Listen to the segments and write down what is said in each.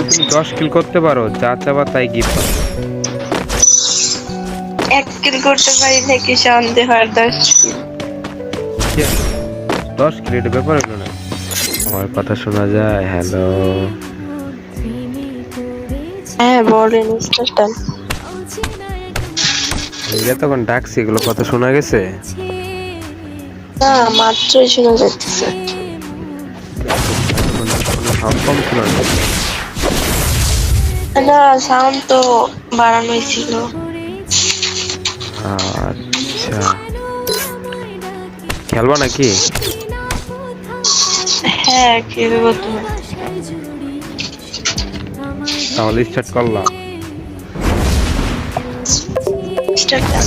তুমি 10 কিল করতে পারো, যা চাবা তাই গিফট। 1 কিল করতে পারি নাকি সন্দেহ আর 10 কিল? 10 কিল এটা ব্যাপার হলো না। আমার কথা শোনা যায়? হ্যালো, হ্যাঁ বলেন স্টার্টান। আমি তখন ডাকছি, এগুলো কথা শোনা গেছে? না মাত্রই শোনা যাচ্ছে। সাউন্ড কম ছিল না? না সাউন্ড তো বাড়ানোই ছিল। আচ্ছা, খেলবা নাকি? হ্যাঁ খেলবো তো। তাহলে স্টার্ট করলাম। স্টার্টান।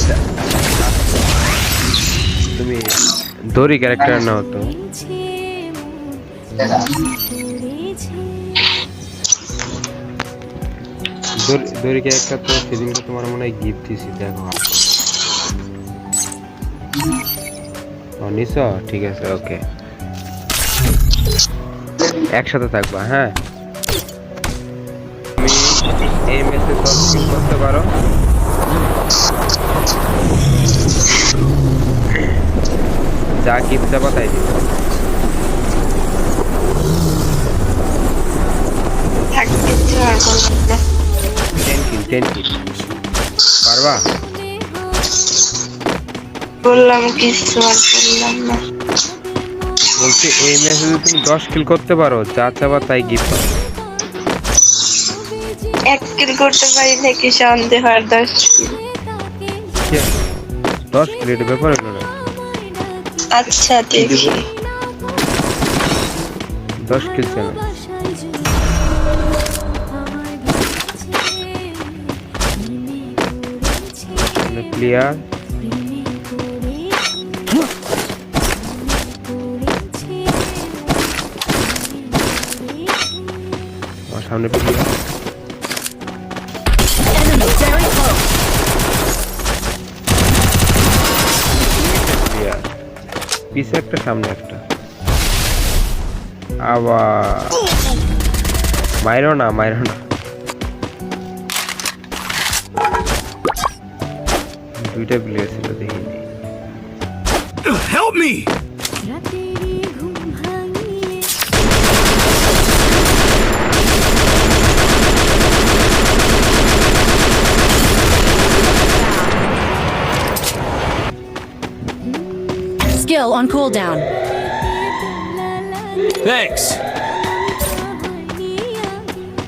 তুমি দড়ি ক্যারেক্টার নাও তো। দড়ি ক্যারেক্টার তো সেদিনকে তোমার মনে হয় গিফট দিছি, দেখো। নিছো? ঠিক আছে, ওকে, একসাথে থাকবা। হ্যাঁ, তুমি এই ম্যাচে 10 কিল করতে পারো, যা গিফট দেবা তাই দিবে। থাকতে আর বললাম না। 10 কিল পারবা? বললাম কিছু আর বললাম না। বলছি এই ম্যাচে যদি তুমি 10 কিল করতে পারো, যা চাবা তাই গিফট পাবে। 1 কিল করতে পারি নাকি সন্দেহ আর 10 কিল? 10 কিল এটা ব্যাপার হলো না। আচ্ছা দেখি। 10 কিল চাই প্লেয়ার। আমার সামনে প্লেয়ার। পিছে একটা, সামনে একটা। আবার মাইরো না, মাইরো না। দুইটা প্লেয়ার ছিল, দেখিনি। Help me! Skill on cooldown. Thanks.